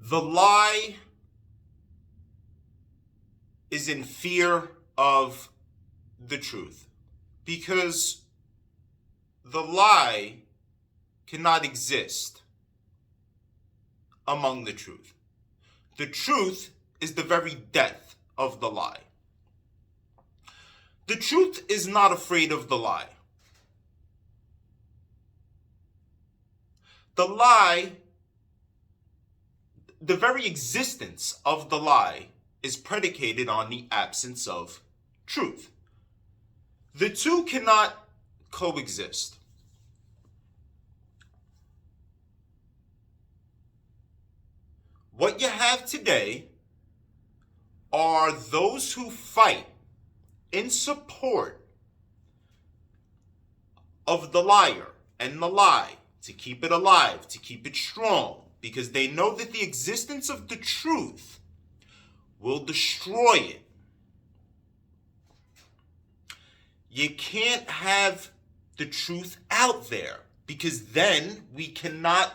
The lie is in fear of the truth because the lie cannot exist among the truth. The truth is the very death of the lie. The truth is not afraid of the lie. The lie, the very existence of the lie is predicated on the absence of truth. The two cannot coexist. What you have today are those who fight in support of the liar and the lie to keep it alive, to keep it strong, because they know that the existence of the truth will destroy it. You can't have the truth out there because then we cannot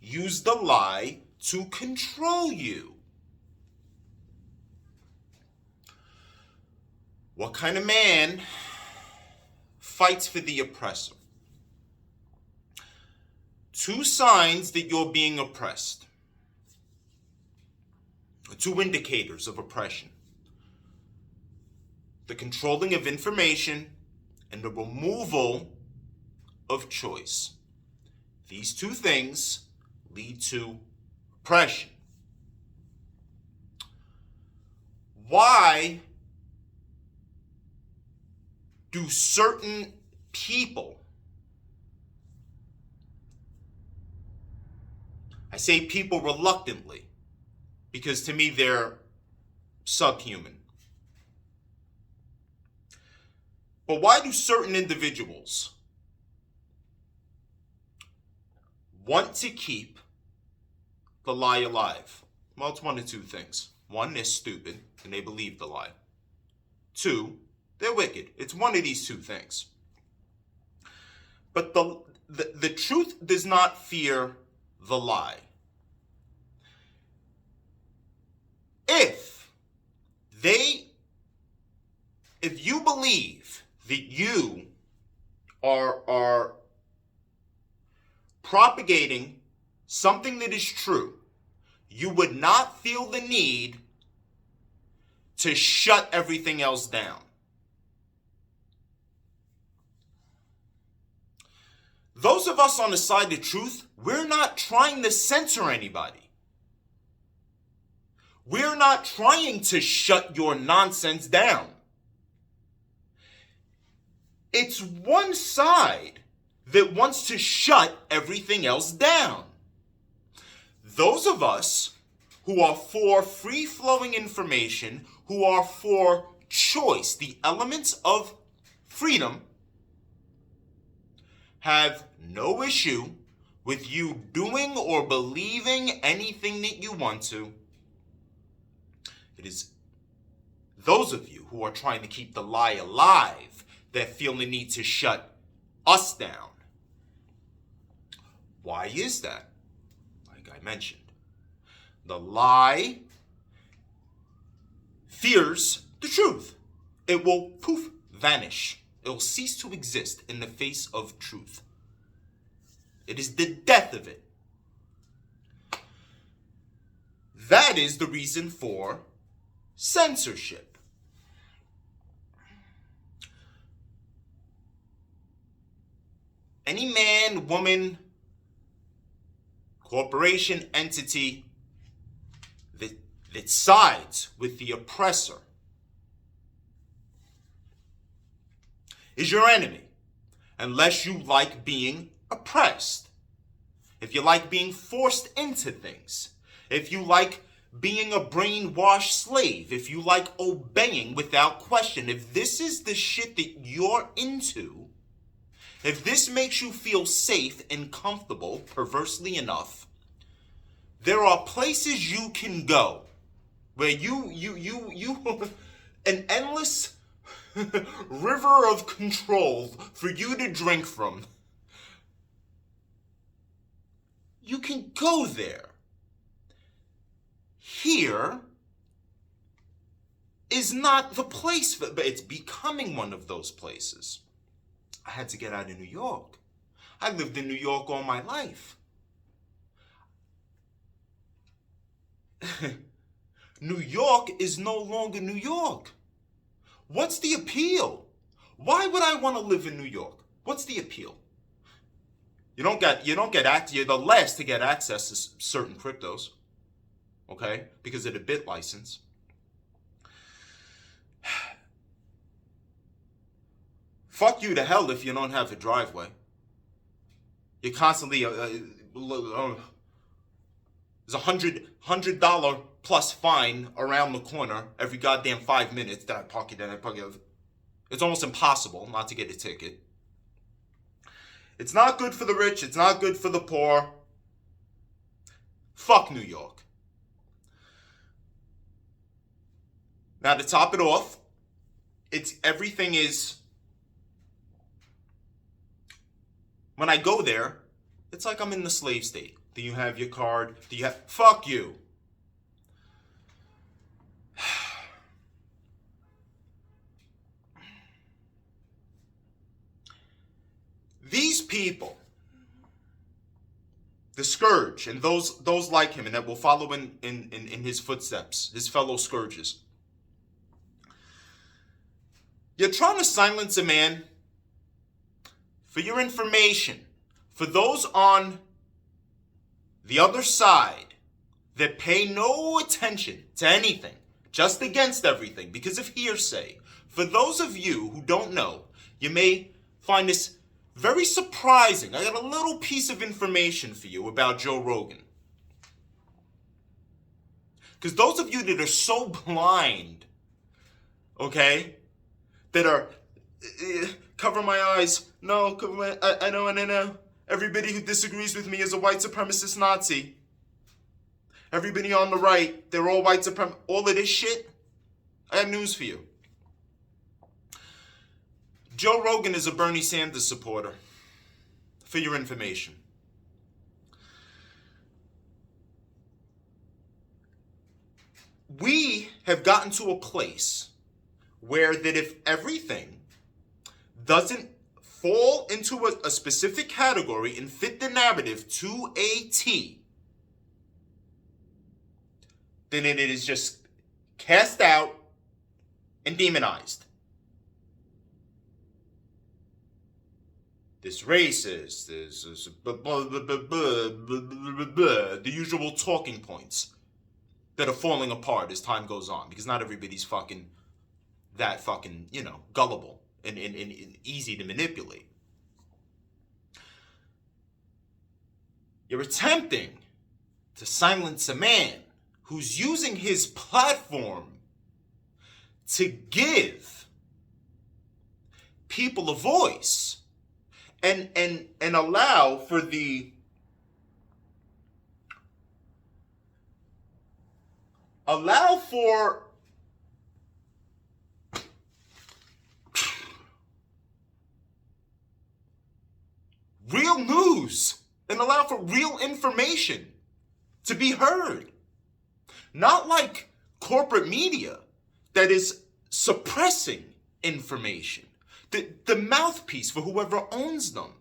use the lie to control you. What kind of man fights for the oppressor? Two signs that you're being oppressed. Two indicators of oppression. The controlling of information and the removal of choice. These two things lead to oppression. Why do certain people, I say people reluctantly, because to me they're subhuman. But why do certain individuals want to keep the lie alive? Well, it's one of two things. One, they're stupid and they believe the lie. Two, they're wicked. It's one of these two things. But the truth does not fear the lie. If you believe that you are propagating something that is true, you would not feel the need to shut everything else down. Those of us on the side of truth, we're not trying to censor anybody. We're not trying to shut your nonsense down. It's one side that wants to shut everything else down. Those of us who are for free-flowing information, who are for choice, the elements of freedom, have no issue with you doing or believing anything that you want to. It is those of you who are trying to keep the lie alive that feel the need to shut us down. Why is that? Like I mentioned, the lie fears the truth. It will poof, vanish. It will cease to exist in the face of truth. It is the death of it. That is the reason for censorship. Any man, woman, corporation, entity that sides with the oppressor is your enemy, unless you like being oppressed. If you like being forced into things, if you like being a brainwashed slave, if you like obeying without question, if this is the shit that you're into, if this makes you feel safe and comfortable, perversely enough, there are places you can go where you an endless river of control for you to drink from. You can go there. here is not the place, but it's becoming one of those places. I had to get out of New York. I lived in New York all my life. New York is no longer New York. What's the appeal? Why would I want to live in New York? What's the appeal? You're the last to get access to certain cryptos, okay? Because of the bit license. Fuck you to hell if you don't have a driveway. You're constantly there's $100 plus fine around the corner every goddamn 5 minutes that I park it. It's almost impossible not to get a ticket. It's not good for the rich. It's not good for the poor. Fuck New York. Now to top it off, everything is, when I go there, it's like I'm in the slave state. Do you have your card? Fuck you. These people, the Scourge, and those like him and that will follow in his footsteps, his fellow Scourges. You're trying to silence a man. For your information, for those on the other side that pay no attention to anything, just against everything because of hearsay, for those of you who don't know, you may find this very surprising. I got a little piece of information for you about Joe Rogan. Because those of you that are so blind, okay, that are, cover my eyes, no, cover my, I know. Everybody who disagrees with me is a white supremacist Nazi. Everybody on the right, they're all white supremacists. All of this shit, I have news for you. Joe Rogan is a Bernie Sanders supporter, for your information. We have gotten to a place where that if everything doesn't fall into a specific category and fit the narrative to a T, then it is just cast out and demonized. This racist, this the usual talking points that are falling apart as time goes on, because not everybody's that gullible and easy to manipulate. You're attempting to silence a man who's using his platform to give people a voice and allow for real news and allow for real information to be heard. Not like corporate media that is suppressing information. The mouthpiece for whoever owns them.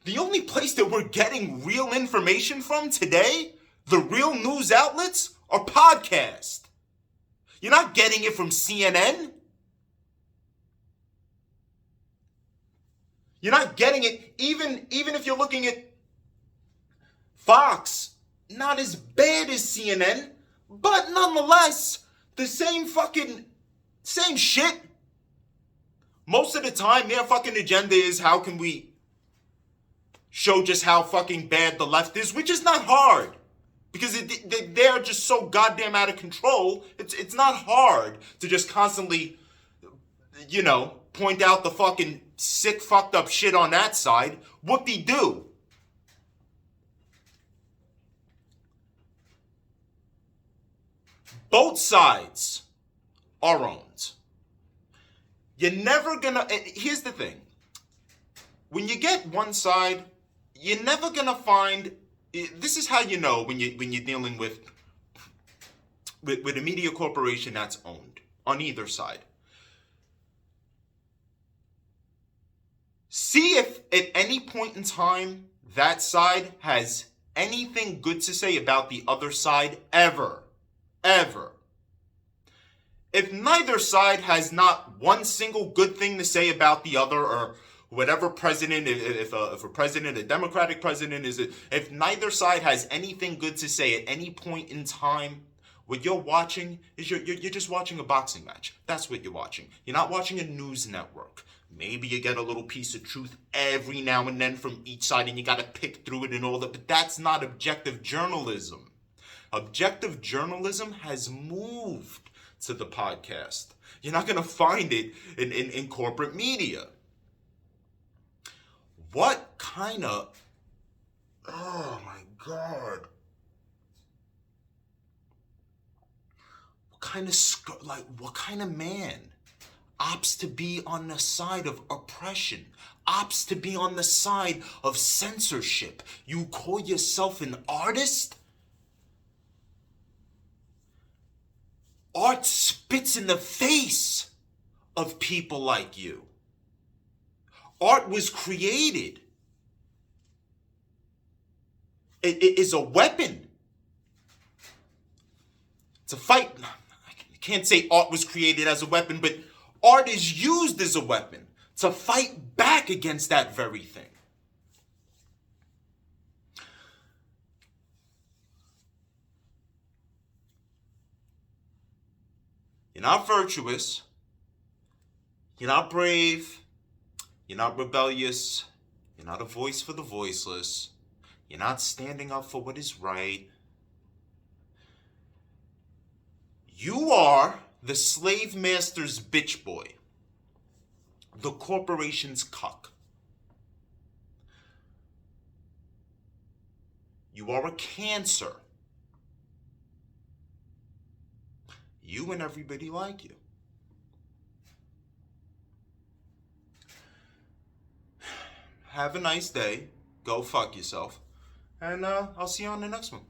The only place that we're getting real information from today, the real news outlets, are podcasts. You're not getting it from CNN. You're not getting it, even if you're looking at Fox, not as bad as CNN, but nonetheless, the same shit. Most of the time, their fucking agenda is how can we show just how fucking bad the left is, which is not hard. Because they're just so goddamn out of control, it's not hard to just constantly, point out the fucking sick, fucked up shit on that side. Whoop-de-doo. Both sides are owned. You're never gonna, here's the thing. When you get one side, you're never gonna find, this is how you know when you're dealing with with a media corporation that's owned on either side. See if at any point in time that side has anything good to say about the other side ever. Ever. If neither side has not one single good thing to say about the other, or whatever president, if a president, a Democratic president is, if neither side has anything good to say at any point in time, what you're watching is you're just watching a boxing match. That's what you're watching. You're not watching a news network. Maybe you get a little piece of truth every now and then from each side, and you got to pick through it and all that, but that's not objective journalism. Objective journalism has moved to the podcast. You're not going to find it in corporate media. What kind of... Oh my God. What kind of man opts to be on the side of oppression, opts to be on the side of censorship? You call yourself an artist? Art spits in the face of people like you. Art was created. It is a weapon. It's a fight. I can't say art was created as a weapon, but art is used as a weapon to fight back against that very thing. You're not virtuous. You're not brave. You're not rebellious. You're not a voice for the voiceless. You're not standing up for what is right. You are the slave master's bitch boy, the corporation's cuck. You are a cancer. You and everybody like you. Have a nice day. Go fuck yourself. And I'll see you on the next one.